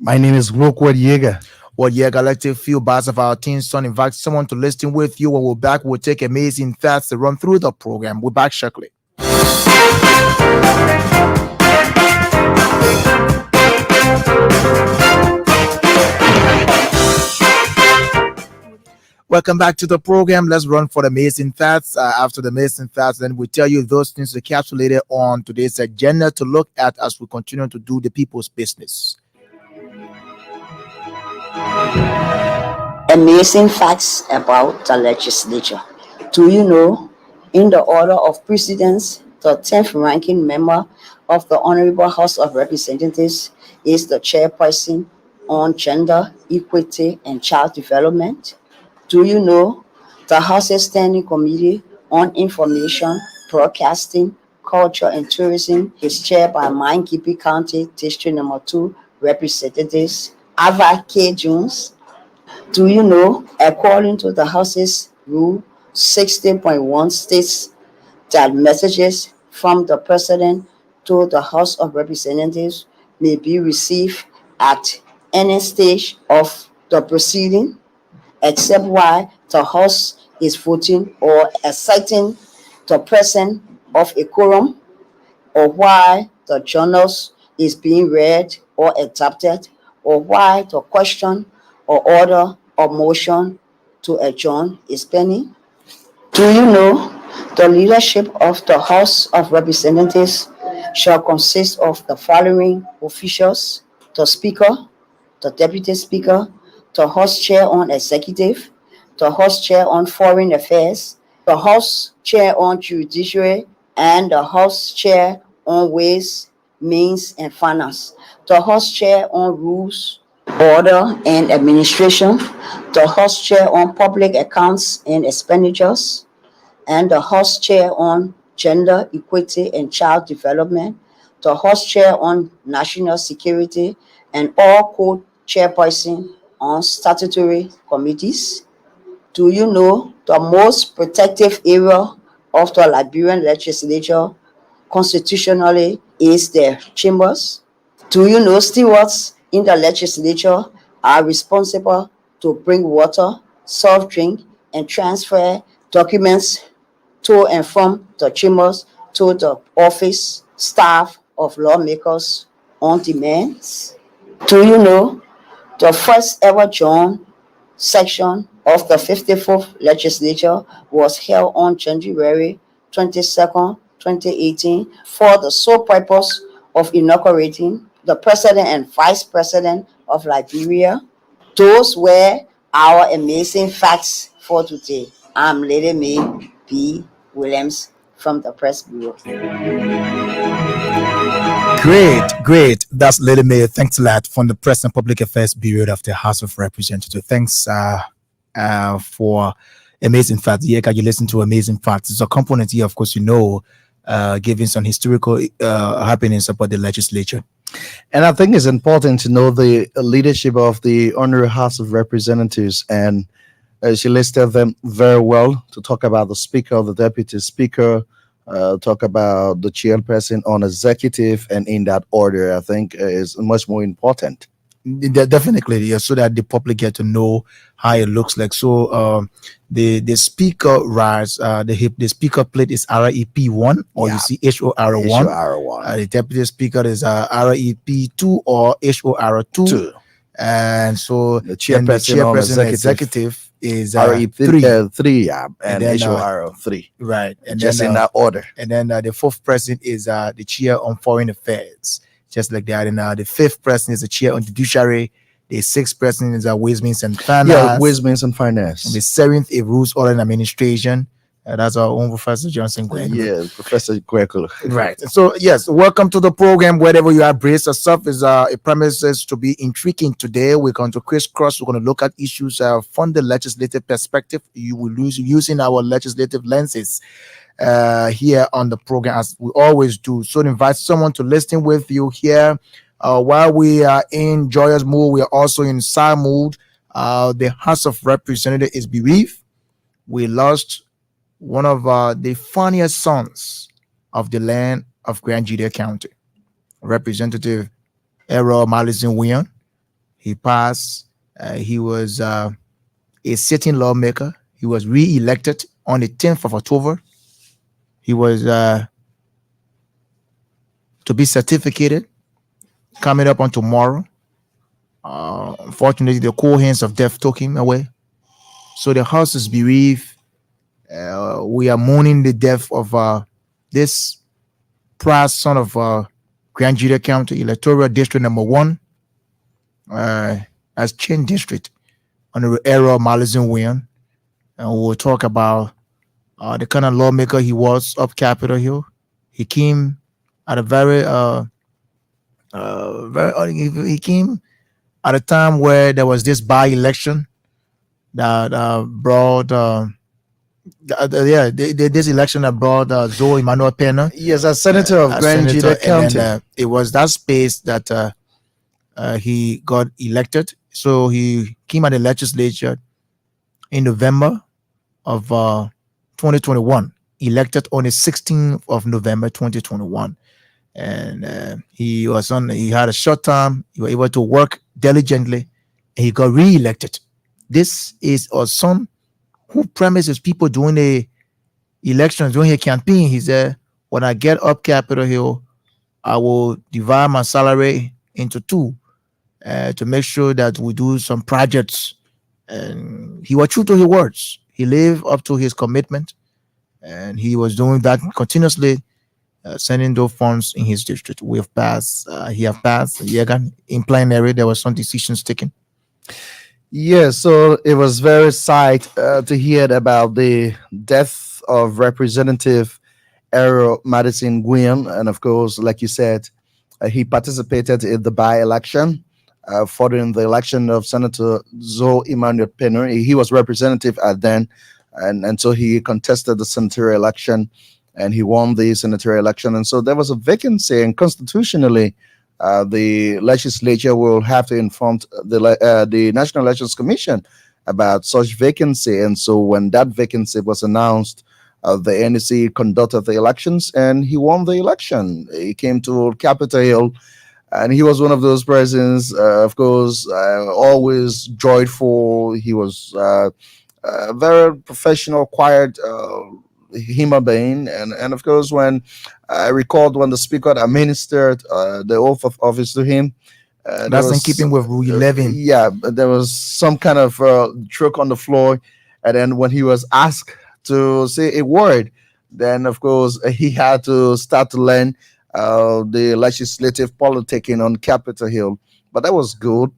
My name is Rookwood Yeager. Well, yeah, I'd like to feel bars of our team son. Invite someone to listen with you. When we're back, we'll take amazing facts to run through the program. We're back shortly. Welcome back to the program. Let's run for the amazing facts. After the amazing facts, then we tell you those things encapsulated on today's agenda to look at as we continue to do the people's business. Amazing facts about the legislature. Do you know, in the order of precedence, the 10th ranking member of the Honorable House of Representatives is the chairperson on gender, equity, and child development? Do you know the House's Standing Committee on Information, Broadcasting, Culture, and Tourism is chaired by Mangipi County District Number 2 Representatives Ava K. Jones? Do you know, according to the House's Rule 16.1 states that messages from the President to the House of Representatives may be received at any stage of the proceeding, except while the House is voting or asserting the presence of a quorum, or while the journals is being read or adopted, or while the question or order or motion to adjourn is pending? Do you know the leadership of the House of Representatives shall consist of the following officials: the Speaker, the Deputy Speaker, the House Chair on Executive, the House Chair on Foreign Affairs, the House Chair on Judiciary, and the House Chair on Ways, Means, and Finance, the House Chair on Rules, Order, and Administration, the House Chair on Public Accounts and Expenditures, and the House Chair on Gender, Equity, and Child Development, the House Chair on National Security, and all co-chairpersons on statutory committees. Do you know the most protective area of the Liberian legislature constitutionally is their chambers? Do you know stewards in the legislature are responsible to bring water, soft drink, and transfer documents to and from the chambers to the office staff of lawmakers on demand? Do you know the first ever joint section of the 54th legislature was held on January 22nd, 2018 for the sole purpose of inaugurating the president and vice president of Liberia? Those were our amazing facts for today. I'm Lady May B. Williams from the Press Bureau. Great. That's Lady Mayor. Thanks a lot from the Press and Public Affairs Bureau of the House of Representatives. Thanks for amazing facts. Yeah, you listen to amazing facts. It's a component here, of course, giving some historical happenings about the legislature. And I think it's important to know the leadership of the Honorary House of Representatives, and she listed them very well to talk about the Speaker, the Deputy Speaker, talk about the Chairperson on Executive, and in that order, I think is much more important. Definitely, yeah, so that the public get to know how it looks like. So the speaker rise, the speaker plate is REP1, or you see HOR1. The deputy speaker is REP2 or HOR2. And so the chairperson on executive is REP3, and HOR3. Right, and just then, in that order. And then the fourth president is the chair on foreign affairs. Just like that, and the fifth president is the chair on judiciary. The sixth president is Ways, Means, and Finance. Yeah, Ways, Means, and Finance. And the seventh is Rules, Order, and Administration. That's our own Professor Johnson Greg. Yeah, Professor Greg. Right. So yes, welcome to the program. Wherever you are, brace yourself. Is it promises to be intriguing today. We're going to crisscross. We're going to look at issues from the legislative perspective. You will use using our legislative lenses here on the program, as we always do. So invite someone to listen with you here while we are in joyous mood. We are also in sad mood. The House of Representatives is bereaved. We lost one of the funniest sons of the land of Grand Judea County, Representative Errol Malison Wian. He passed. He was a sitting lawmaker. He was re-elected on the 10th of October. He was to be certificated coming up on tomorrow. Unfortunately, the cold hands of death took him away. So the house is bereaved. We are mourning the death of this proud son of Grand Juda County, electoral district number 1, as Chin District under the era of Malizin Nguyen. And we'll talk about the kind of lawmaker he was up Capitol Hill. He came at a he came at a time where there was this by-election that brought this election that brought Zoe Emmanuel Pena Yes, as senator of as Grand senator, Juda County. and then it was that space that he got elected. So he came at the legislature in November of 2021, elected on the 16th of November 2021. And he had a short time. He was able to work diligently, and he got re-elected. This is a son who promises people during the elections, during his campaign. He said, when I get up Capitol Hill, I will divide my salary into two to make sure that we do some projects. And he was true to his words. He lived up to his commitment, and he was doing that continuously, sending those funds in his district. He have passed. Yegan in plenary. There were some decisions taken. Yes, so it was very sad to hear about the death of Representative Errol Madison Nguyen. And of course, like you said, he participated in the by-election following the election of Senator Zoe Emmanuel Pena. He was representative at then, and so he contested the senatorial election, and he won the senatorial election. And so there was a vacancy, and constitutionally, the legislature will have to inform the National Elections Commission about such vacancy. And so when that vacancy was announced, the NEC conducted the elections, and he won the election. He came to Capitol Hill, and he was one of those persons, of course, always joyful. He was a very professional, quiet human being. And of course, when I recalled when the speaker administered the oath of office to him, That's in keeping with Rule 11. yeah, but there was some kind of joke on the floor, and then when he was asked to say a word, then of course he had to start to learn the legislative politicking on Capitol Hill. But that was good,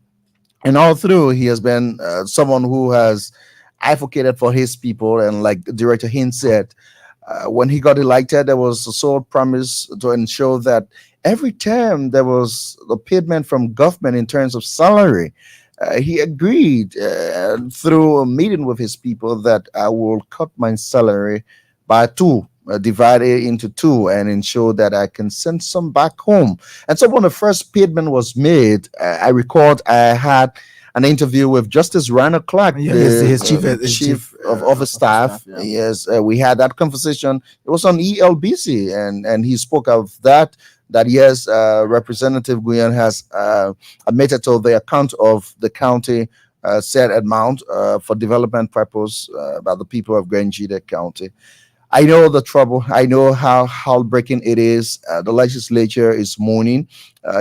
and all through he has been someone who has advocated for his people. And like Director Hinn said, when he got elected, there was a sole promise to ensure that every term there was a payment from government in terms of salary. He agreed through a meeting with his people that I will cut my salary by two, divide it into two, and ensure that I can send some back home. And so when the first payment was made, I recalled I had an interview with Justice Rana Clark, Yeah, his chief of office staff. yeah. Yes, we had that conversation. It was on ELBC, and he spoke of that. That yes, Representative Nguyen has admitted to the account of the county said amount for development purpose by the people of Grand Juda County. I know the trouble. I know how heartbreaking it is. The legislature is mourning.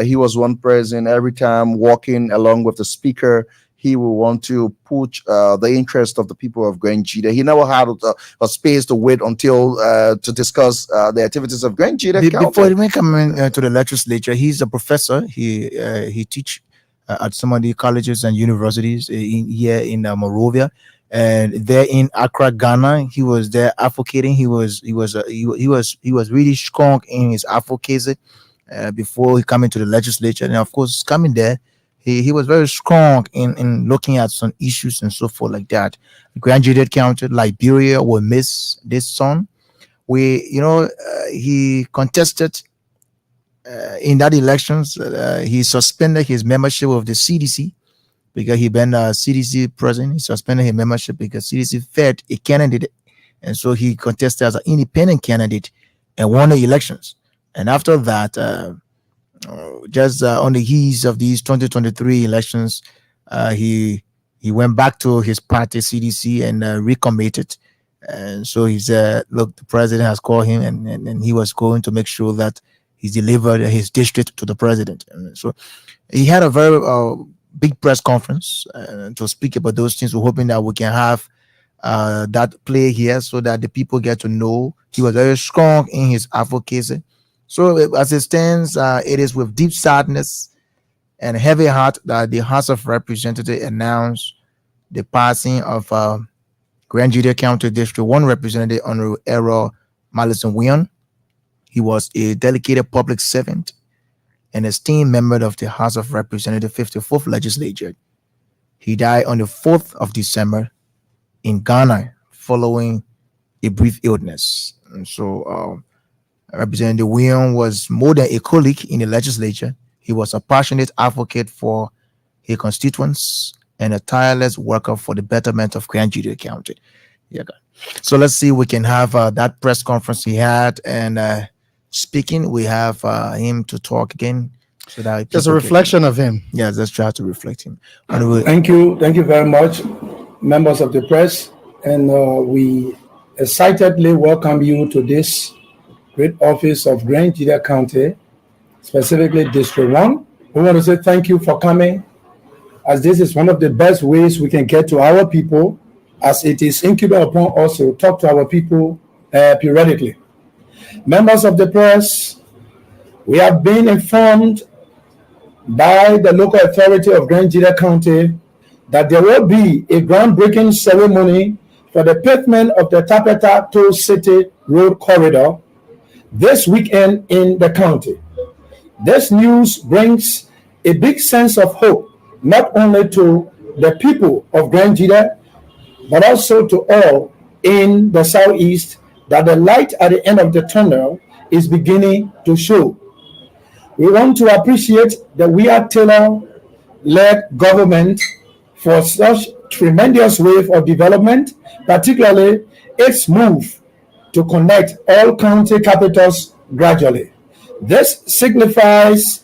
He was one person every time walking along with the speaker. He will want to push the interest of the people of Grand Juda. He never had a space to wait until to discuss the activities of Grand Juda County. Before he come to the legislature, he's a professor. He teach at some of the colleges and universities here in Monrovia, and there in Accra, Ghana. He was there advocating. He was really strong in his advocacy before he come into the legislature. And of course, coming there, he was very strong in looking at some issues and so forth like that. Grand Juda County, Liberia will miss this son. He contested in that elections. He suspended his membership of the CDC because he been CDC president. He suspended his membership because CDC fed a candidate, and so he contested as an independent candidate and won the elections. And after that, just on the heels of these 2023 elections, He went back to his party CDC and recommitted. And so he said, "Look, the president has called him, and he was going to make sure that he delivered his district to the president." And so he had a very big press conference to speak about those things. We're hoping that we can have that play here so that the people get to know he was very strong in his advocacy. So as it stands, it is with deep sadness and heavy heart that the House of Representatives announced the passing of Grand Juda County District 1 Representative Honorable Errol Malison Wion. He was a dedicated public servant and esteemed member of the House of Representatives 54th Legislature. He died on the 4th of December in Ghana following a brief illness. And so Representative Wion was more than a colleague in the legislature. He was a passionate advocate for his constituents and a tireless worker for the betterment of Grand Juda County. Yeah. So let's see if we can have that press conference he had, and speaking, we have him to talk again. So that Just a reflection of him. Yeah, let's try to reflect him. Thank you very much, members of the press, and we excitedly welcome you to this great office of Grand Juda County, specifically District 1. We want to say thank you for coming, as this is one of the best ways we can get to our people, as it is incumbent upon us to talk to our people periodically. Members of the press, we have been informed by the local authority of Grand Juda County that there will be a groundbreaking ceremony for the pavement of the Tapeta to City Road corridor this weekend in the county. This news brings a big sense of hope, not only to the people of Grand Juda, but also to all in the southeast, that the light at the end of the tunnel is beginning to show. We want to appreciate the Weah Taylor-led government for such tremendous wave of development, particularly its move to connect all county capitals gradually. This signifies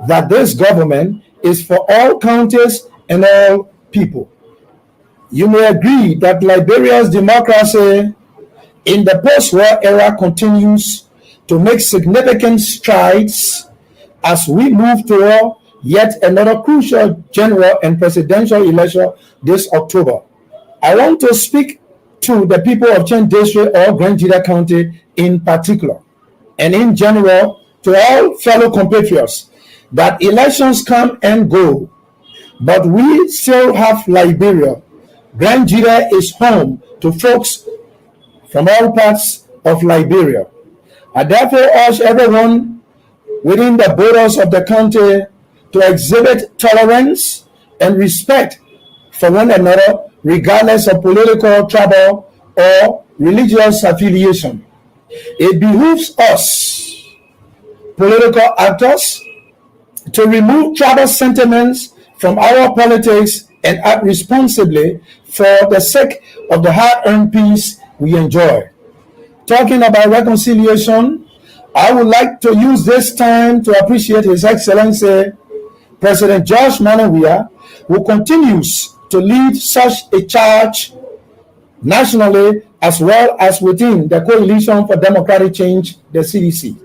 that this government is for all counties and all people. You may agree that Liberia's democracy in the post-war era continues to make significant strides as we move toward yet another crucial general and presidential election this October. I want to speak to the people of Chen District or Grand Juda County in particular, and in general to all fellow compatriots, that elections come and go, but we still have Liberia. Grand Juda is home to folks from all parts of Liberia. I therefore urge everyone within the borders of the country to exhibit tolerance and respect for one another, regardless of political, tribal, or religious affiliation. It behooves us, political actors, to remove tribal sentiments from our politics and act responsibly for the sake of the hard-earned peace we enjoy. Talking about reconciliation, I would like to use this time to appreciate His Excellency President George Manneh Weah, who continues to lead such a charge nationally as well as within the Coalition for Democratic Change, the CDC.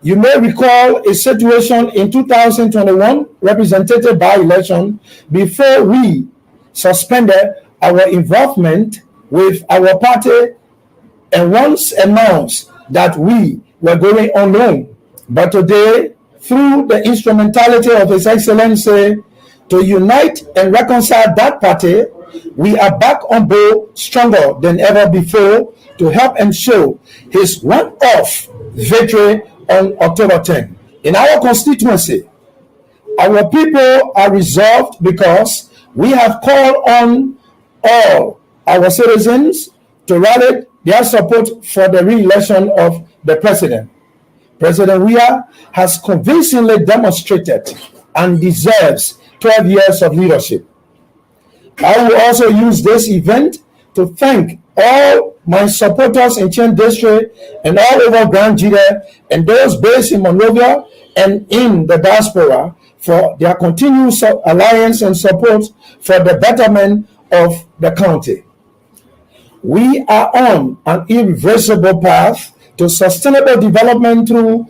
You may recall a situation in 2021 representative by-election before we suspended our involvement with our party and once announced that we were going unknown. But today, through the instrumentality of His Excellency to unite and reconcile that party, we are back on board stronger than ever before to help ensure his one-off victory on October 10. In our constituency, our people are resolved because we have called on all our citizens to rally their support for the re-election of the president. President Weah has convincingly demonstrated and deserves 12 years of leadership. I will also use this event to thank all my supporters in Chen District and all over Grand Juda and those based in Monrovia and in the diaspora for their continued alliance and support for the betterment of the county. We are on an irreversible path to sustainable development through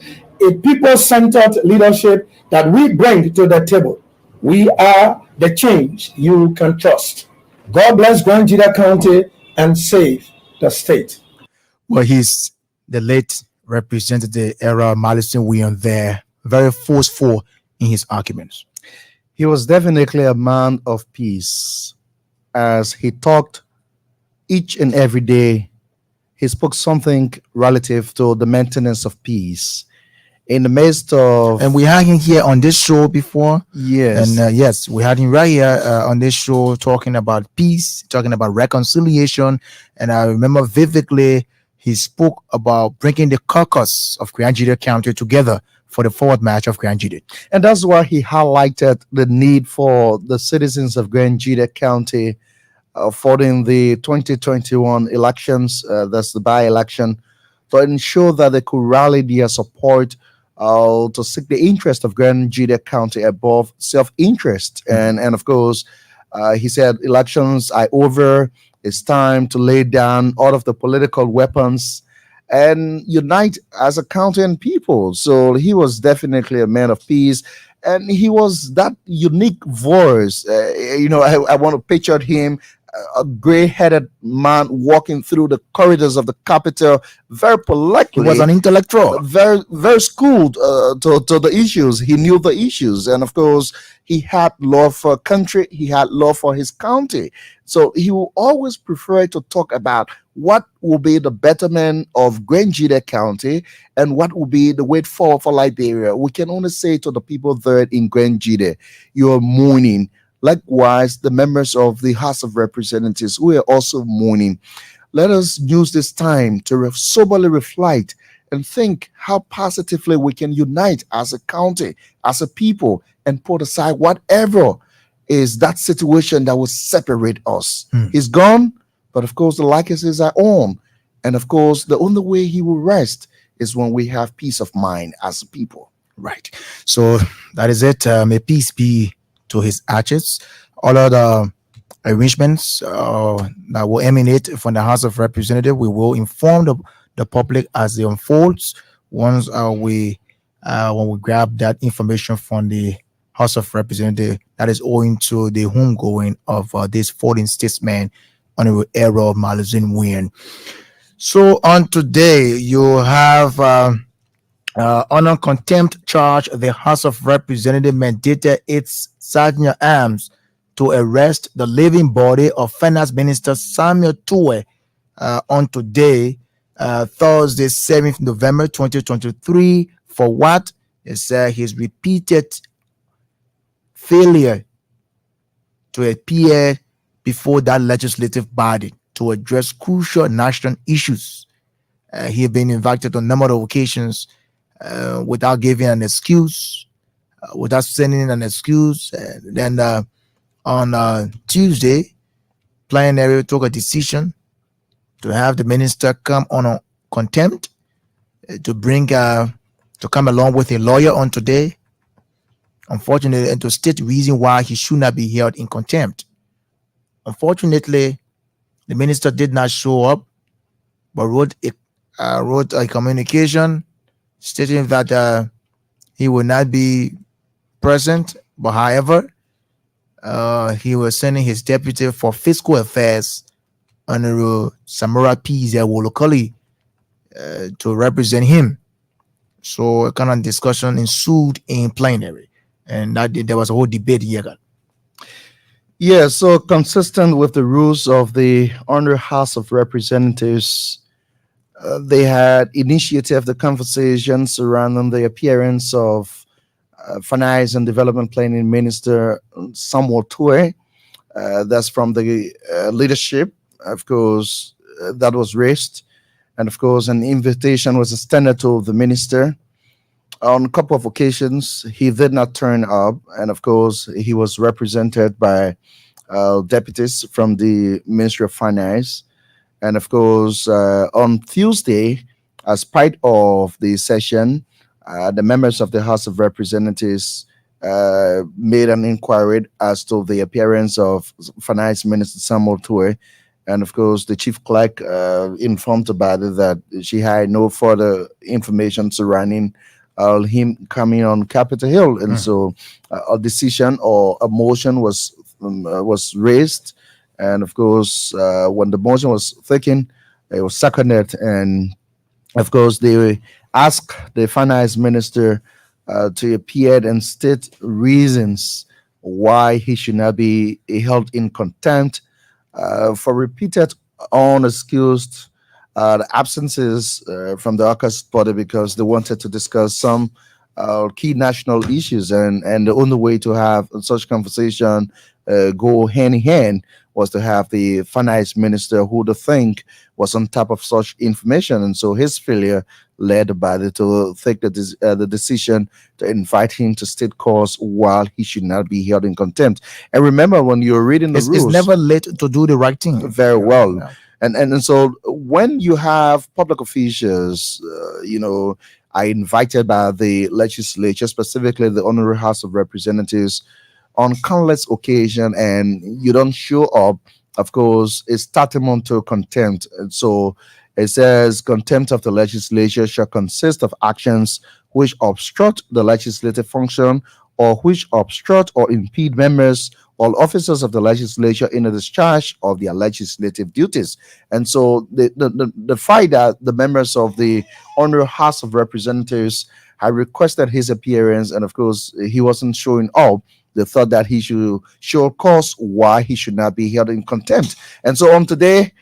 a people-centered leadership that we bring to the table. We are the change you can trust. God bless Grand Jida County and save the state. Well, he's the late Representative Era Madison William there, very forceful in his arguments. He was definitely a man of peace. As he talked each and every day, he spoke something relative to the maintenance of peace. In the midst of, And we had him here on this show before. yes, And yes, we had him right here on this show talking about peace, talking about reconciliation. And I remember vividly he spoke about bringing the caucus of Grand Jide County together for the forward march of Grand Jide. and that's why he highlighted the need for the citizens of Grand Jide County following the 2021 elections, that's the by-election, to ensure that they could rally their support to seek the interest of Grand Jide County above self-interest. And of course, he said elections are over. It's time to lay down all of the political weapons and unite as a county and people. So he was definitely a man of peace. And he was that unique voice. I want to picture him, a gray-headed man walking through the corridors of the capital, very He politely, was an intellectual. very very schooled to the issues. He knew the issues, and of course he had love for country, he had love for his county. So he will always prefer to talk about what will be the betterment of Grand Jide County and what will be the way forward for Liberia. We can only say to the people there in Grand Jide, you are mourning. Likewise, the members of the House of Representatives, we are also mourning. Let us use this time to soberly reflect and think how positively we can unite as a county, as a people, and put aside whatever is that situation that will separate us. He's gone, but of course the legacies are on. And of course, the only way he will rest is when we have peace of mind as a people. Right. So that is it. May peace be to his ashes. All other arrangements that will emanate from the House of Representatives, we will inform the public as they unfolds. Once when we grab that information from the House of Representatives, that is owing to the homegoing of this fallen statesman, Honorable Errol Malazin Wien. So on today, you have honor contempt charge. The House of Representatives mandated its Sergeant Arms to arrest the living body of Finance Minister Samuel Tuwe on today, Thursday, 7th November 2023. For what? It said his repeated failure to appear before that legislative body to address crucial national issues. He had been invited on a number of occasions without giving an excuse, without sending an excuse. Then on Tuesday, plenary took a decision to have the minister come on a contempt to come along with a lawyer on today. Unfortunately, and to state the reason why he should not be held in contempt. Unfortunately, the minister did not show up, but wrote a communication stating that he will not be present. But however, he was sending his deputy for fiscal affairs, Honorable Samora P. Zewolokoli, to represent him. So a kind of discussion ensued in plenary, and there was a whole debate here. Yeah, so consistent with the rules of the Honorable House of Representatives, they had initiated the conversation surrounding the appearance of Finance and Development Planning Minister Samuel Tuwe. That's from the leadership, of course, that was raised. And of course, an invitation was extended to the minister. On a couple of occasions, he did not turn up. And of course, he was represented by deputies from the Ministry of Finance. And of course, on Tuesday, as part of the session, the members of the House of Representatives made an inquiry as to the appearance of Finance Minister Samuel Toure. And of course, the chief clerk informed about it that she had no further information surrounding him coming on Capitol Hill. And so a decision or a motion was raised. And of course, when the motion was taken, it was seconded. And of course, they asked the finance minister to appear and state reasons why he should not be held in contempt for repeated unexcused absences from the August body because they wanted to discuss some key national issues, and the only way to have such conversation go hand in hand was to have the finance minister who they think was on top of such information, and so his failure led the body to take the decision to invite him to state cause while he should not be held in contempt. And remember, when you're reading the It's rules, never late to do the right thing. very well. Yeah. And so when you have public officials, are invited by the legislature, specifically the Honorary House of Representatives, on countless occasion, and you don't show up, of course, it's tantamount to contempt. And so it says contempt of the legislature shall consist of actions which obstruct the legislative function or which obstruct or impede members or officers of the legislature in the discharge of their legislative duties. And so the fact that the members of the Honorary House of Representatives had requested his appearance, and of course he wasn't showing up, they thought that he should show cause why he should not be held in contempt. And so on today,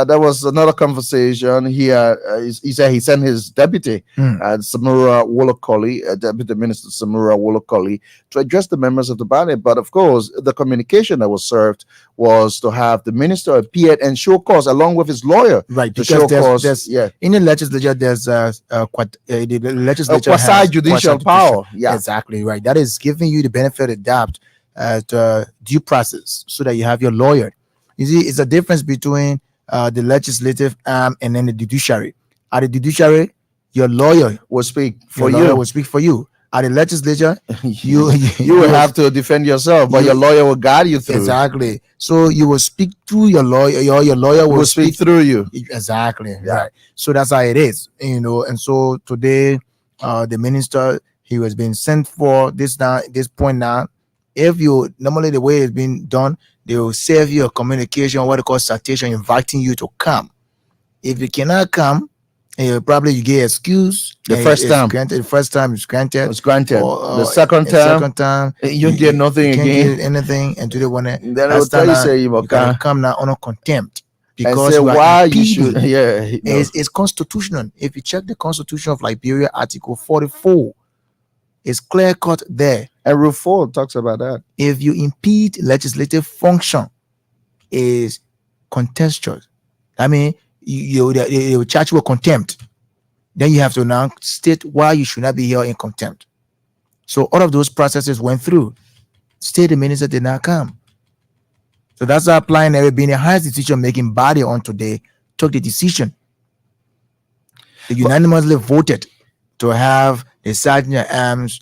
there was another conversation here. He said he sent his deputy, Samura Wolokoli, Deputy Minister Samura Wolokoli, to address the members of the body. But of course, the communication that was served was to have the minister appear and show cause along with his lawyer. Right, to because show there's, cause. Yeah. in the legislature, there's the legislature has Quasi-judicial power. Yeah. Exactly right. That is giving you the benefit of the doubt to due process, so that you have your lawyer. You see, it's a difference between the legislative arm and then the judiciary. At the judiciary, your lawyer Will speak your for lawyer you. will speak for you. At the legislature, You will have to defend yourself, but your lawyer will guide you through. exactly. So you will speak through your lawyer. Your lawyer will Will speak through you. Exactly. Yeah. Right. So that's how it is, And so today, the minister, he was being sent for this point now. If you normally the way it's been done, they will save you a communication, what they call citation, inviting you to come. If you cannot come, probably you get excuse. The and first it's time. granted. The first time is granted. It's granted. Or, The second time, second time, you get nothing can't again. get anything, and today when Then they will tell you, say you you gotta can come now on a contempt and because say you are why you impeding. should. Yeah. you know. It's constitutional. If you check the Constitution of Liberia, Article 44, it's clear cut there. And Rule 4 talks about that. If you impede legislative function, is contentious. I mean, they will charge you with contempt. Then you have to now state why you should not be here in contempt. So all of those processes went through. State the minister did not come. So that's how applying every being the highest decision-making body on today took the decision. They unanimously voted to have the sergeant at arms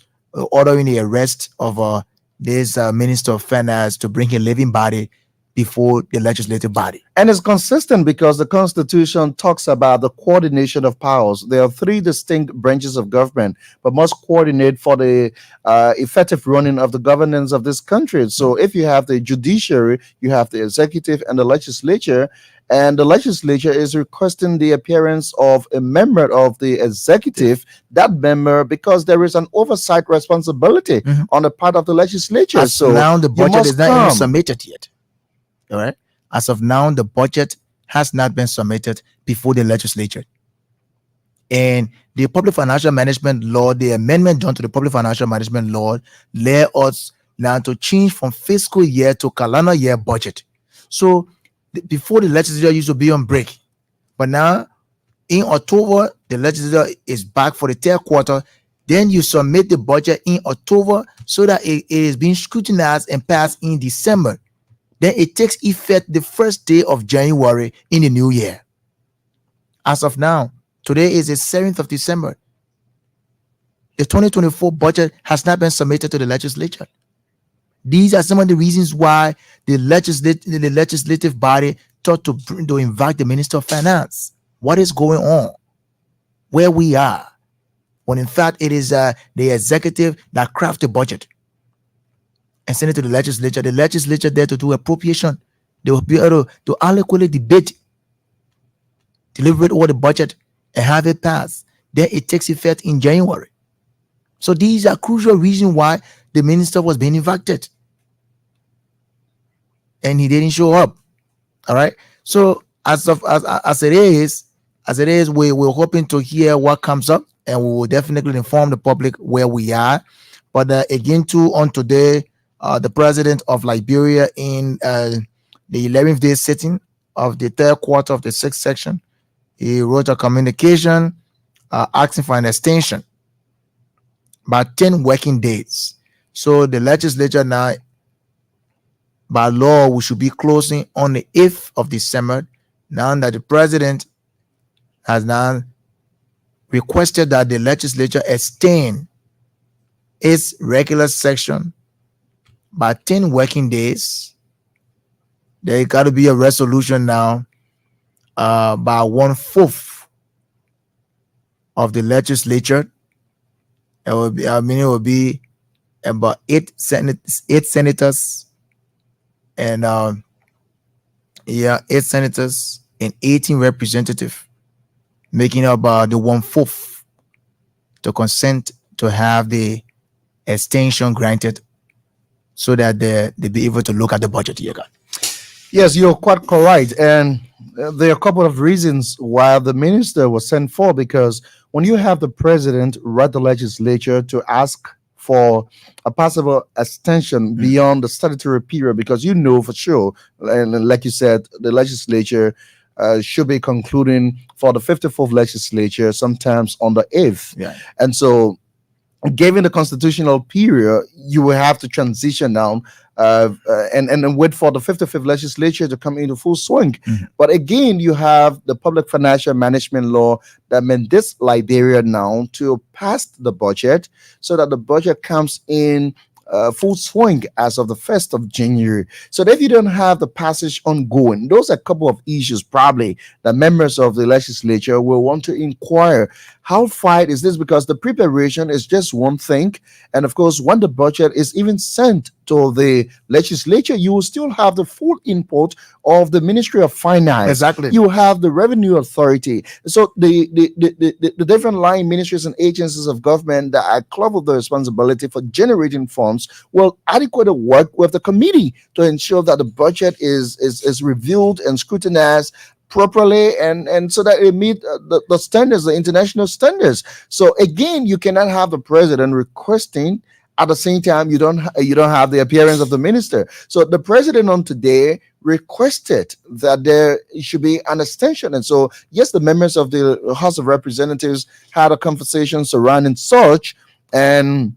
ordering the arrest of this minister of finance to bring a living body before the legislative body. And it's consistent because the Constitution talks about the coordination of powers. There are three distinct branches of government, but must coordinate for the effective running of the governance of this country. So if you have the judiciary, you have the executive and the legislature, and the legislature is requesting the appearance of a member of the executive, that member, because there is an oversight responsibility on the part of the legislature. As So now, the you budget must is not even come. submitted yet. All right. As of now, the budget has not been submitted before the legislature. And the Public Financial Management Law, the amendment done to the Public Financial Management Law, led us now to change from fiscal year to calendar year budget. So before the legislature used to be on break, but now in October, the legislature is back for the third quarter. Then you submit the budget in October so that it is being scrutinized and passed in December. Then it takes effect the first day of January in the new year. As of now, today is the 7th of December. the 2024 budget has not been submitted to the legislature. These are some of the reasons why the legislative body thought to invite the Minister of Finance. What is going on? Where we are? When in fact it is the executive that craft the budget and send it to the legislature. The legislature there to do appropriation. They will be able to adequately debate, deliberate over the budget, and have it passed. Then it takes effect in January. So these are crucial reasons why the minister was being invited, and he didn't show up. All right. So as it is, we're hoping to hear what comes up, and we will definitely inform the public where we are. But again, too, on today, the president of Liberia in the 11th day sitting of the third quarter of the sixth section, he wrote a communication asking for an extension by 10 working days. So the legislature now, by law, we should be closing on the 8th of December. Now that the president has now requested that the legislature extend its regular session by 10 working days, there got to be a resolution now by 1/4 of the legislature. It will be, it will be about 8 senators and 8 senators and 18 representatives, making up the 1/4 to consent to have the extension granted, so that they be able to look at the budget here. Yes, you're quite correct. And there are a couple of reasons why the minister was sent for, because when you have the president write the legislature to ask for a possible extension beyond the statutory period, because you know for sure, and like you said, the legislature should be concluding for the 54th legislature sometimes on the 8th. Yeah. And so, given the constitutional period, you will have to transition now and wait for the 55th legislature to come into full swing. But again, you have the public financial management law that mandates Liberia now to pass the budget, so that the budget comes in full swing as of the 1st of January. So that if you don't have the passage ongoing, those are a couple of issues probably that members of the legislature will want to inquire. How far is this? Because the preparation is just one thing. And of course, when the budget is even sent to the legislature, you will still have the full input of the Ministry of Finance. Exactly. You have the Revenue Authority. So the different line ministries and agencies of government that are clubbed with the responsibility for generating funds will adequately work with the committee to ensure that the budget is reviewed and scrutinized properly, and so that it meet the standards, the international standards. So again, you cannot have the president requesting at the same time you don't have the appearance of the minister. So the president on today requested that there should be an extension, and so yes, the members of the House of Representatives had a conversation surrounding such, and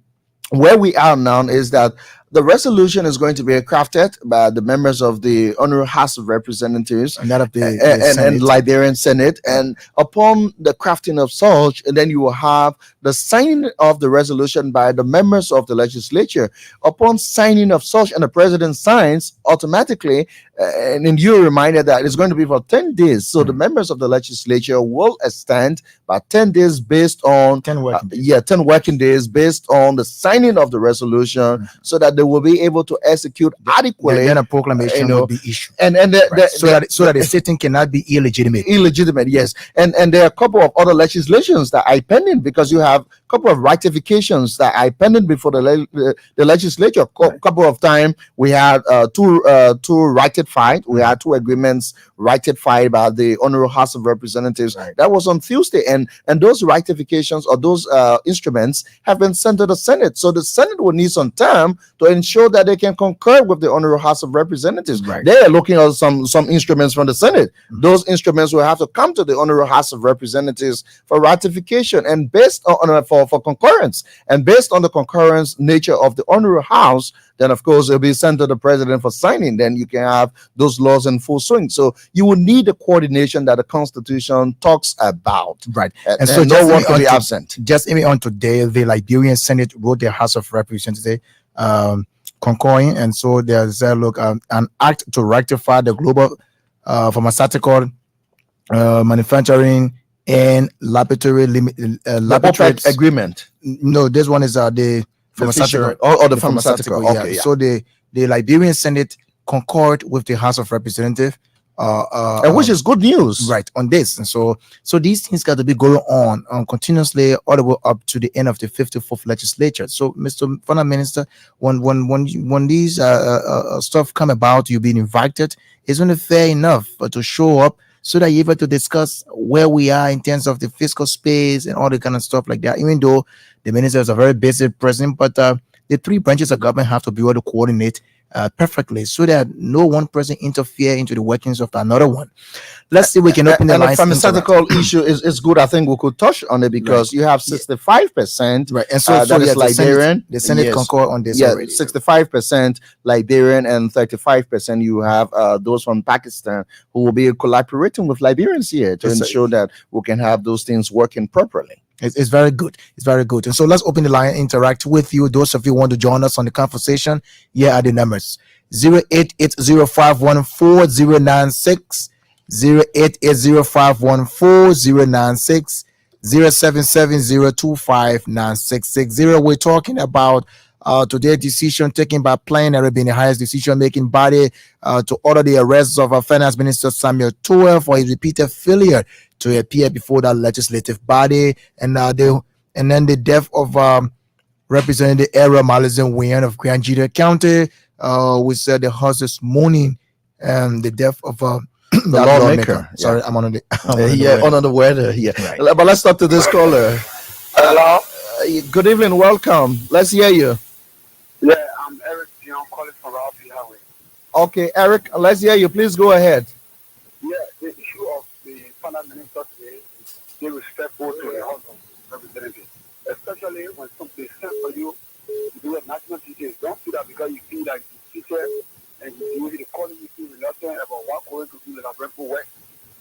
where we are now is that the resolution is going to be crafted by the members of the Honorable House of Representatives And that of the and Liberian Senate. And upon the crafting of such, and then you will have the signing of the resolution by the members of the legislature. Upon signing of such, and the president signs automatically, and then you're reminded that it's going to be for 10 days. So the members of the legislature will extend by 10 days based on 10 working days. 10 working days based on the signing of the resolution, so that they will be able to execute adequately. Then a proclamation will be issued, And so that the sitting cannot be illegitimate. illegitimate, yes. And there are a couple of other legislations that are pending, because you have a couple of ratifications that are pending before the legislature. Couple of time we had two ratified. We had two agreements ratified by the Honorable House of Representatives. Right. That was on Tuesday, and those ratifications or those instruments have been sent to the Senate. So the Senate will need some time to ensure that they can concur with the Honorable House of Representatives. Right. They are looking at some instruments from the Senate. Those instruments will have to come to the Honorable House of Representatives for ratification, and based on for for concurrence. And based on the concurrence nature of the Honorary House, then of course it'll be sent to the president for signing. Then you can have those laws in full swing. So you will need the coordination that the Constitution talks about. Right. And so no one can be absent. Just even on today, the Liberian Senate wrote the House of Representatives concurring, and so there's an act to rectify the global pharmaceutical manufacturing and laboratory laboratory agreement. No, this one is the pharmaceutical or the pharmaceutical. Okay, yeah. So the Liberian Senate concurred with the House of Representatives, and which is good news, right, on this. And so these things got to be going on continuously all the way up to the end of the 54th legislature. So, Mr. Finance Minister, when these stuff come about, you've been invited. Isn't it fair enough to show up so that you're able to discuss where we are in terms of the fiscal space and all the kind of stuff like that? Even though the minister is a very busy person, but the three branches of government have to be able to coordinate perfectly so that no one person interfere into the workings of another one. Let's see, we can open the lines. The pharmaceutical issue is good. I think we could touch on it because you have 65%, right, and so that is Liberian. The Senate concur on this already. 65% Liberian and 35% you have those from Pakistan who will be collaborating with Liberians here to ensure that we can have those things working properly. It's very good. It's very good. And so let's open the line, interact with you. Those of you who want to join us on the conversation, here are the numbers: 0880514096096, 0880514096096, 077025966. We're talking about today's decision taken by plenary, being the highest decision-making body, to order the arrest of Finance Minister Samuel Toure for his repeated failure to appear before that legislative body, and then the death of Representative Era Malizin Wien of Grand Jita County. We said the house this morning, and the death of the lawmaker. Sorry, yeah. I'm on the under the weather. Yeah, right. But let's talk to this caller. Hello. Good evening, welcome. Let's hear you. Yeah, I'm Eric Dion calling from Ralphie Highway. Okay, Eric, let's hear you. Please go ahead. Yeah, the issue of the Finance Minister today is disrespectful to the House of Representatives, especially when something is sent for you to do a national teaching. Don't do that because you feel like the teacher and you usually calling you feel reluctant about what going to do the labyrinthal work.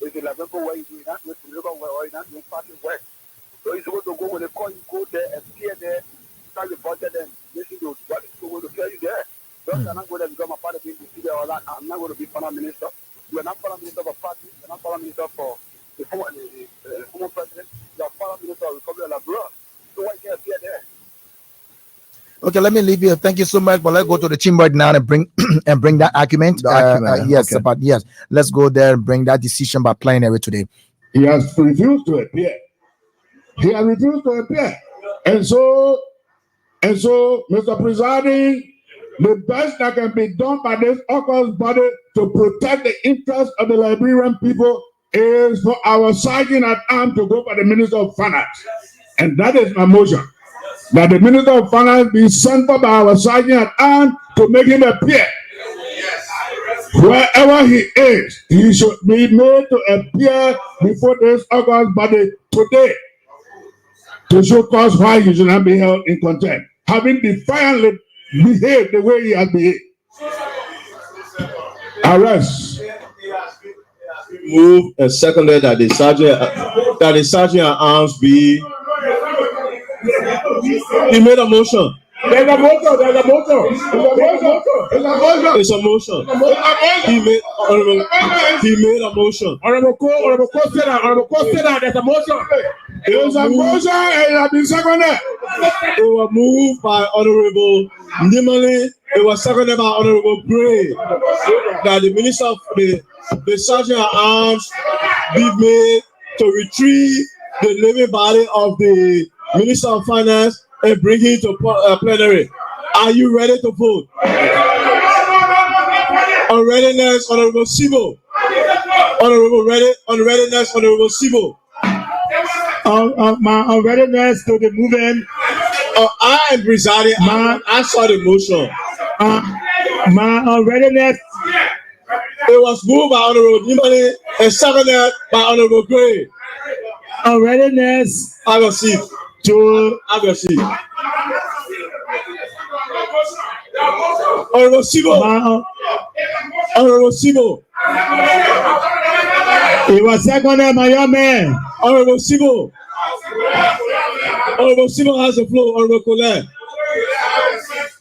If the labyrinthal work you do, you're not doing political work or you're not doing party work. So you're supposed to go when they call you, go there and appear there, start the budget and listen to what is going to tell you there. Just I'm not going to become a part of being the or that. I'm not going to be Finance Minister. You are not Finance Minister for party. You are not Finance Minister for the former president. You are Finance Minister of the Republic of Liberia. So why can't appear there? Okay, let me leave you. Thank you so much. But let's go to the chamber right now and bring that argument. Yes, okay. Yes. Let's go there and bring that decision by plenary today. He has refused to appear. He has refused to appear. And so, Mr. Presiding, the best that can be done by this August body to protect the interests of the Liberian people is for our sergeant at arms to go by the Minister of Finance. And that is my motion. That the Minister of Finance be sent for by our sergeant at arms to make him appear. Wherever he is, he should be made to appear before this August body today to show cause why he should not be held in contempt, having defiantly behaved the way he has behaved. Arrest. Move and seconded that the sergeant at arms be. He made a motion. There's a motion. It's a motion. He made a motion. Honorable Co said that. There's a motion. There's a motion and it has been seconded. It was moved by Honorable Nimali. It was seconded by Honorable Gray that the minister of the sergeant at arms be made to retrieve the living body of the Minister of Finance and bring him to plenary. Are you ready to vote? On readiness, Honorable Sibo. On readiness, Honorable Sibo. My readiness to the movement. I am presiding. I saw the motion. My readiness. It was moved by Honorable Nimani and seconded by Honorable Gray. Readiness. I will see. to have your seat. Honorable Sibo. Honorable Sibo. It was seconded by your man. Honorable Sibo. Honorable Sibo has the floor. Honorable Colette.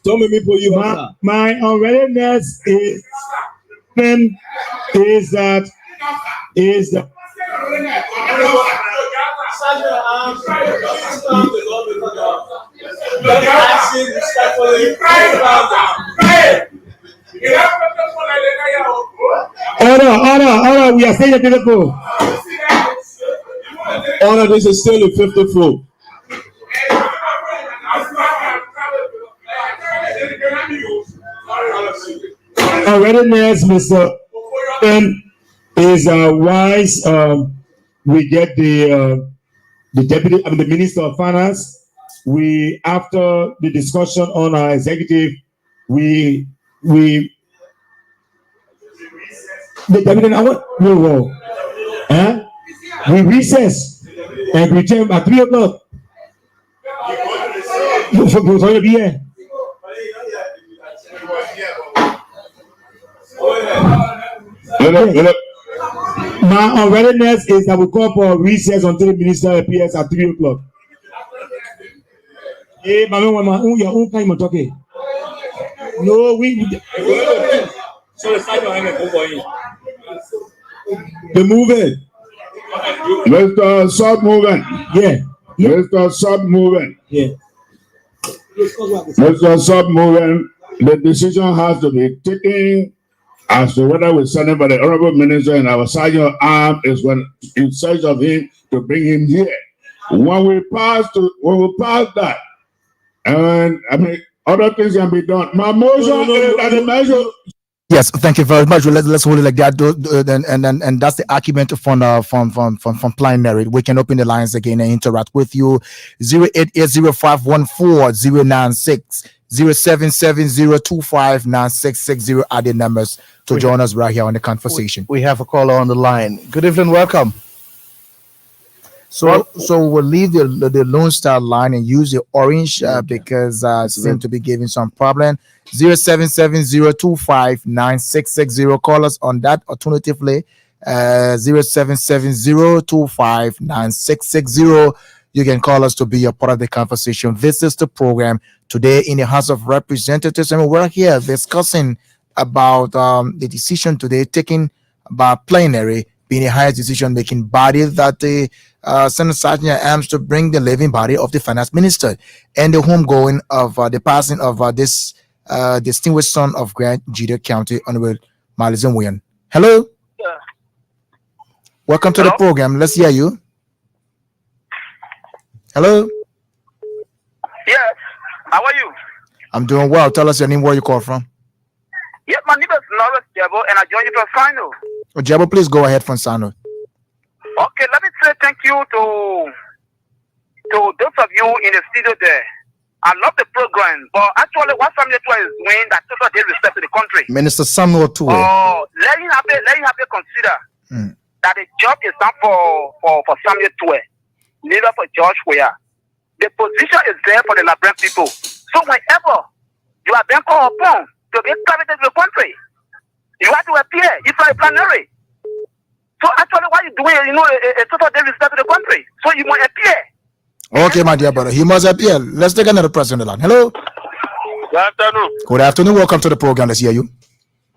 Don't make me put you on. My unreadiness is that order, we are saying it to the floor. Order, this is still the 50th floor. Our readiness, Mr. is wise. We get the deputy, the minister of finance. We, after the discussion on our executive, the deputy now what? No, huh? We recess and return at 3 o'clock. My unreadiness is that we call for recess until the minister appears at 3 o'clock. Hey, your own kind of talking. No, The movement. Mr. Sub-Movement. Yeah. Mr. Sub-Movement. Yeah. Mr. Sub-Movement, the decision has to be taken as to whether we send him by the honorable minister and our sergeant of arms is when in search of him to bring him here. When we pass that, and I mean other things can be done. My motion is that the measure. Yes, thank you very much. Let's hold it like that. And that's the argument from plenary. We can open the lines again and interact with you. 08805140960 0770259660 are the numbers to join us right here on the conversation. We have a caller on the line. Good evening, welcome. So we'll leave the Lone Star line and use the orange because it seems to be giving some problem. 0770259660. Call us on that. Alternatively, 0770259660. You can call us to be a part of the conversation. This is the program today in the House of Representatives, and we're here discussing about the decision today taken by plenary, being the highest decision-making body that the Senate Sergeant aims to bring the living body of the finance minister and the homegoing of the passing of this distinguished son of Grand Judea County, Honorable Malizin Nguyen. Hello. Yeah. Welcome to the program. Let's hear you. Hello. Yes. How are you? I'm doing well. Tell us your name, where you call from. Yeah, my name is Norris Jabo, and I join you from Sino. Jabo, please go ahead from Sano. Okay, let me say thank you to those of you in the studio there. I love the program, but actually what Samuel Tua is doing that total disrespect to the country. Minister Samuel Tua. Oh, let him have to consider that the job is not for Samuel Tua, neither for George Weah. The position is there for the Labrador people. So whenever you are being called upon to be cabinet to the country, you have to appear. It's like plenary. So actually what you're doing, a total disrespect to the country. So you must appear. Okay, my dear brother, he must appear. Let's take another person on the line. Hello. Good afternoon. Good afternoon. Welcome to the program. Let's hear you.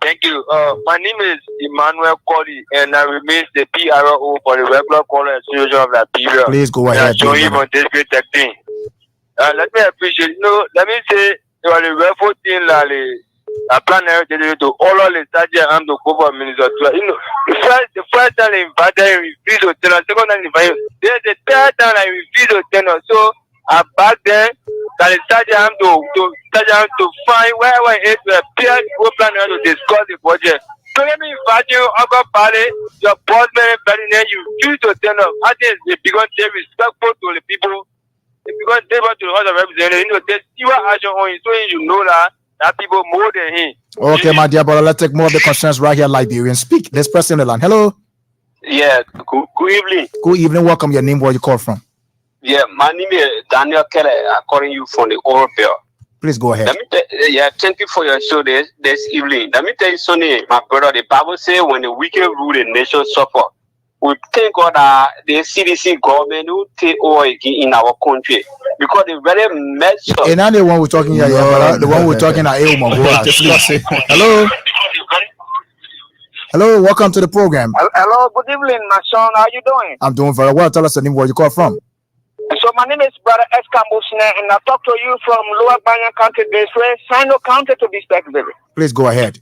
Thank you. My name is Emmanuel Colley, and I remain the PRO for the regular caller association of Liberia. Please go ahead. Join him on this great thing. Let me appreciate. Let me say, you are the wonderful thing that I plan to all the Sergeant and the Government Minister. The first time I invited him, he refused to tell us. Second time I invited him. Then the third time I refused to tell us. So I back then that the Sergeant to find where I is to appear to plan to discuss the budget. So let me invite you, Uncle Pally, your boss man, you refuse to tell us. I think it's because they're respectful to the people. It's because they want to the House of Representatives. They see what action on it, so you know that people more than him. Okay, my dear brother, let's take more of the concerns right here, Liberian. Speak. Let's press on the line. Hello. Yeah, good evening. Good evening. Welcome. Your name, where you call from. Yeah, my name is Daniel Kelly. I'm calling you from the Oral Bell. Please go ahead. Thank you for your show this evening. Let me tell you something, my brother. The Bible says when the wicked rule, the nation suffer. We thank God that the CDC government will take over again in our country because they very messed up. And now the one we're talking here, brother. The one we're talking at Hello. Hello, welcome to the program. Hello, good evening, my son. How you doing? I'm doing very well. Tell us the name where you call from. So my name is Brother Eskambusne, and I talk to you from Lower Banyan County, Baseway, Sino County to be specific. Please go ahead.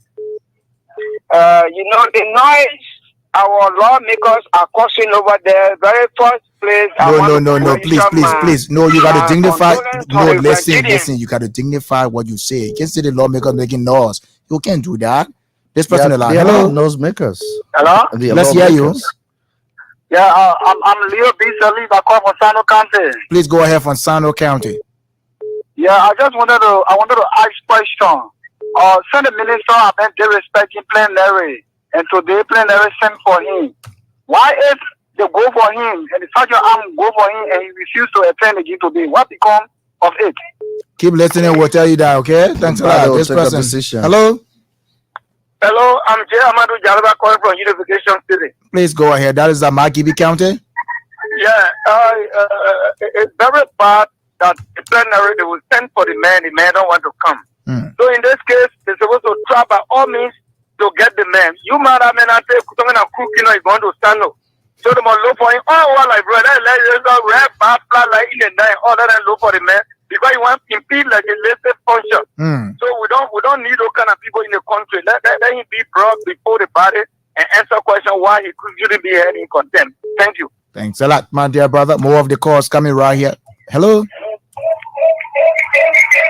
The noise our lawmakers are causing over there. Very first place. No. Please. No, you got to dignify. No, listen. You got to dignify what you say. You can't say the lawmakers making laws. You can't do that. This person line. Hello, nose makers. Hello. Let's hear you. Yeah, I'm Leo B. Salif. I call from Sano County. Please go ahead from Sano County. Yeah, I wanted to ask question. Senate Minister have been disrespecting plenary, and today plenary sent for him. Why if they go for him and the sergeant arm go for him and he refused to attend again today? What become of it? Keep listening. We'll tell you that. Okay. Thanks a lot. This person. Hello. Hello, I'm Jay Amadou Jalaba calling from Unification City. Please go ahead. That is the Makibi County. Yeah, it's very bad that the plenary they will send for the man don't want to come. So in this case, they're supposed to try by all means to get the man. You man, I mean, I take something and cook, you're going to stand up. So they must look for him. Oh, like brother, let's go red bad fly like in the night, other than look for the man. Because you want to impede legislative function. So we don't need those kind of people in the country. Let him be brought before the body and answer question why he shouldn't be held in contempt. Thank you. Thanks a lot, my dear brother. More of the calls coming right here. Hello.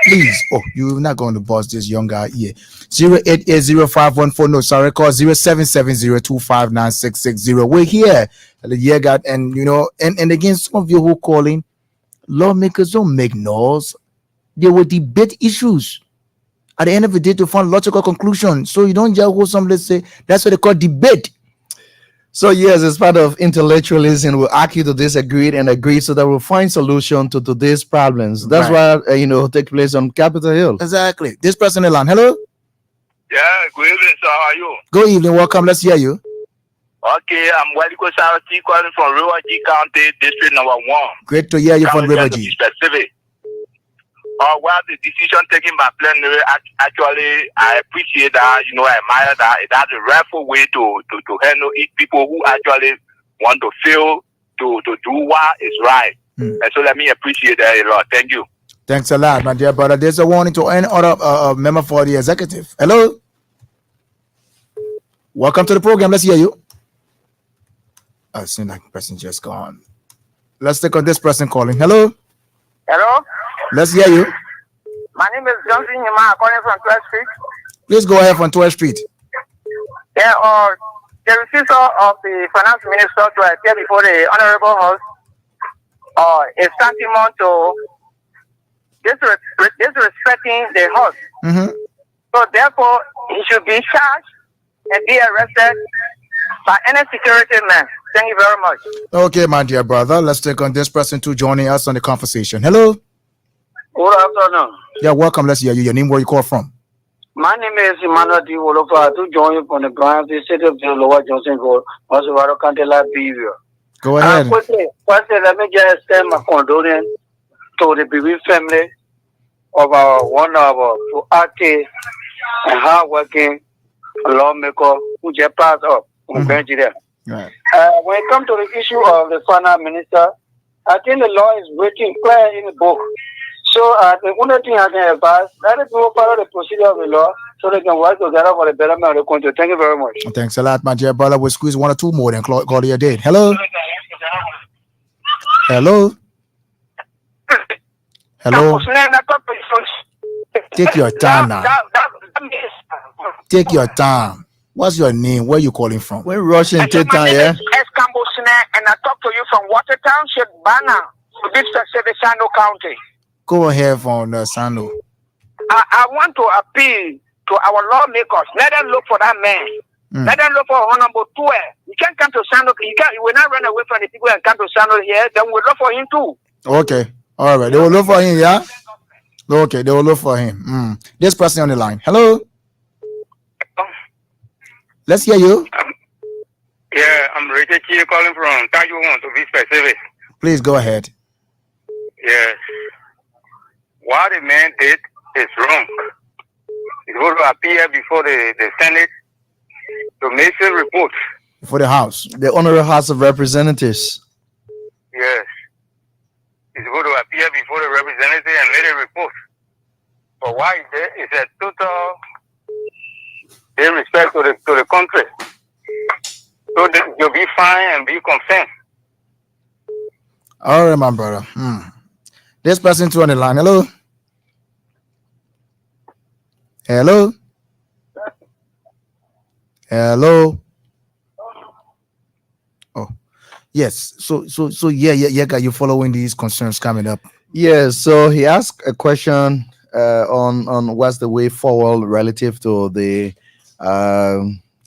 Please. Oh, you're not going to boss this young guy here. 0880514. No, sorry, call 0770259660. We're here. And again, some of you who calling. Lawmakers don't make laws. They will debate issues. At the end of the day, to find logical conclusion. So you don't just hold somebody say that's what they call debate. So yes, it's part of intellectualism. We'll argue to disagree and agree so that we'll find solution to today's problems. That's why take place on Capitol Hill. Exactly. This person in line. Hello. Yeah, good evening, sir. How are you? Good evening. Welcome. Let's hear you. Okay, I'm Waliko Sarati calling from River G County, District Number 1. Great to hear you from River G. Specific. Well, the decision taken by plenary, actually, I appreciate that, I admire that. That's a rightful way to handle it. People who actually want to feel to do what is right. And so let me appreciate that a lot. Thank you. Thanks a lot, my dear brother. There's a warning to any other member for the executive. Hello. Welcome to the program. Let's hear you. I seem like the person just gone. Let's take on this person calling. Hello. Hello. Let's hear you. My name is Johnson Yima, calling from 12th Street. Please go ahead from 12th Street. Yeah, the refusal of the finance minister to appear before the Honorable House is tantamount to disrespecting the House. So therefore, he should be charged and be arrested by any security man. Thank you very much. Okay, my dear brother. Let's take on this person too joining us on the conversation. Hello. Good afternoon. Yeah, welcome. Let's hear you. Your name, where you call from? My name is Emmanuel D. Wolofa. To join you from the branch, the city of the Lower Johnson Road, Oswald County, Liberia. Go ahead. Firstly, let me just extend my condolence to the bereaved family of our one of our active and hardworking lawmaker who just passed up from Nigeria. Right. When it comes to the issue of the finance minister, I think the law is written clear in the book. So the only thing I can advise, let the people follow the procedure of the law so they can work together for the betterment of the country. Thank you very much. Thanks a lot, my dear brother. We'll squeeze one or two more and call you a day. Hello. Hello. Hello. Take your time now. Take your time. What's your name? Where you calling from? We're rushing to time, yeah? And I talk to you from Water Township, Banner, this specific Sano County. Go ahead from Sano. I want to appeal to our lawmakers. Let them look for that man. Let them look for Honorable 12. You can't come to Sano. You will not run away from the people and come to Sano here. Then we'll look for him too. Okay. All right. They will look for him, yeah? Okay, they will look for him. This person on the line. Hello? Let's hear you. Yeah, I'm Richard Chi calling from Taiwan to be specific. Please go ahead. Yes. What the man did is wrong. He's going to appear before the Senate to make a report. For the House. The Honorable House of Representatives. Yes. He's going to appear before the representative and make a report. But why is there? It's a total disrespect to the country. So you'll be fine and be concerned. All right, my brother. This person too on the line. Hello? Hello? Hello? Oh, yes. So, yeah. You following these concerns coming up? Yes. So he asked a question on what's the way forward relative to the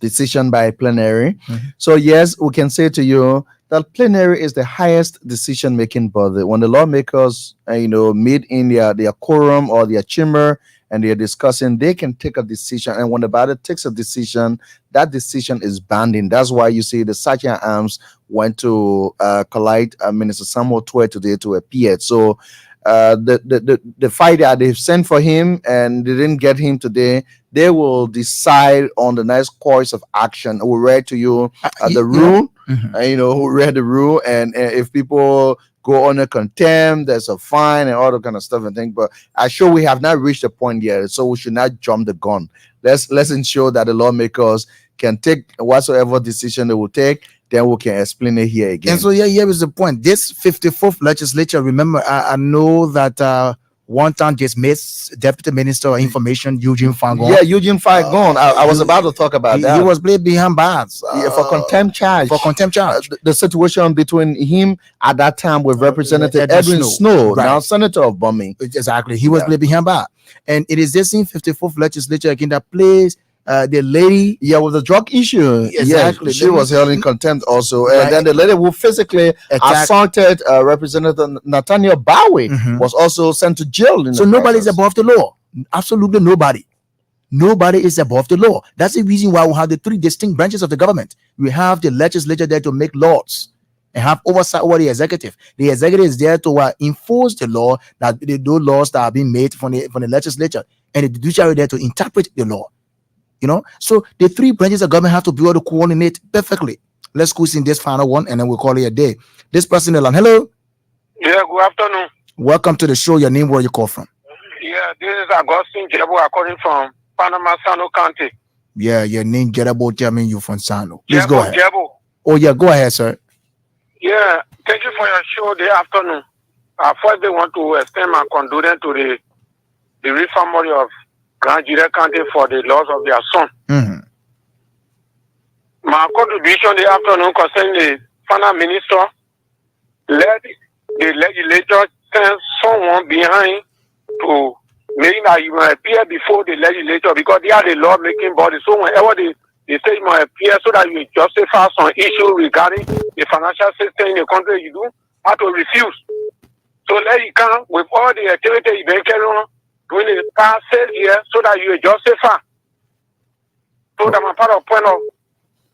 decision by plenary. So yes, we can say to you that plenary is the highest decision-making body. When the lawmakers, meet in their quorum or their chamber and they're discussing, they can take a decision. And when the body takes a decision, that decision is binding. That's why you see the Sergeant Arms went to collide Minister Samuel Tuer today to appear. So the fight that they've sent for him and they didn't get him today, they will decide on the next course of action. We read to you the rule, who read the rule, and if people go under contempt, there's a fine and all that kind of stuff and things. But I sure we have not reached the point yet, so we should not jump the gun. Let's ensure that the lawmakers can take whatsoever decision they will take. Then we can explain it here again. And so here is the point. This 54th legislature, remember, I know that one time just missed Deputy Minister of Information Eugene Fangon. Yeah, Eugene Fangon. I was about to talk about that. He was played behind bars for contempt charge. For contempt charge. The situation between him at that time with Representative Edwin Snow, right, now Senator of Bombing. Exactly. He was played behind bars. And it is this same 54th legislature again that plays the lady, with the drug issue, exactly, she was held in contempt also, and then the lady who physically assaulted Representative Nathaniel Bowie was also sent to jail. So nobody is above the law. Absolutely nobody. Nobody is above the law. That's the reason why we have the three distinct branches of the government. We have the legislature there to make laws and have oversight over the executive. The executive is there to enforce the law, that those laws that are being made from the legislature, and the judiciary there to interpret the law. So the three branches of government have to be able to coordinate perfectly. Let's squeeze in this final one and then we'll call it a day. This person in the line. Hello. Yeah, good afternoon. Welcome to the show. Your name, where you call from? Yeah, this is Augustine Jebo. I'm calling from Panama, Sano County. Yeah, your name Jebo. Tell me you from Sano. Please go ahead. Jebo. Oh yeah, go ahead, sir. Yeah, thank you for your show this afternoon. First, they want to extend my condolence to the real family of Grand Judea County for the loss of their son. My contribution this afternoon concerning the final minister, let the legislature send someone behind to make that you will appear before the legislature, because they are the law-making body. So whenever they say you must appear so that you justify some issue regarding the financial system in the country, you do have to refuse. So let it come with all the activity you've been carrying on during the past 6 years so that you justify. So that my part of point of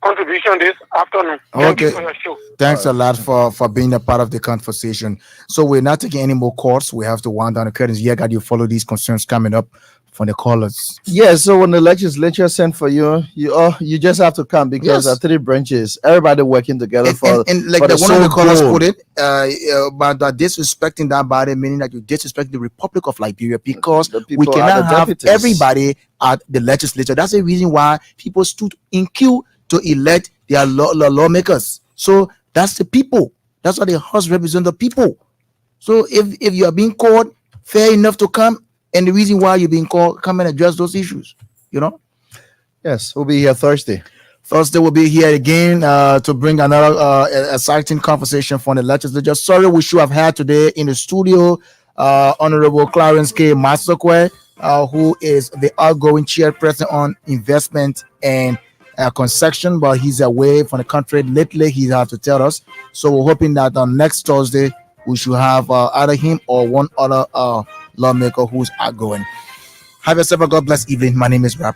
contribution this afternoon. Thank you for your show. Thanks a lot for being a part of the conversation. So we're not taking any more calls. We have to wind down the curtains. Yeah, got you follow these concerns coming up from the callers. Yeah, so when the legislature sent for you, you just have to come, because there are three branches, everybody working together and like the one of the callers put it, about disrespecting that body, meaning that you disrespect the Republic of Liberia, because we cannot have everybody at the legislature. That's the reason why people stood in queue to elect their lawmakers. So that's the people. That's why the House represents the people. So if you are being called, fair enough to come. And the reason why you're being called, come and address those issues, Yes, we'll be here Thursday. Thursday we'll be here again to bring another exciting conversation from the legislature. Sorry, we should have had today in the studio Honorable Clarence K. Masakwe, who is the outgoing chairperson on investment and concession, but he's away from the country lately. He had to tell us. So we're hoping that on next Thursday we should have either him or one other lawmaker who's outgoing. Have yourself a God bless evening. My name is Rapper.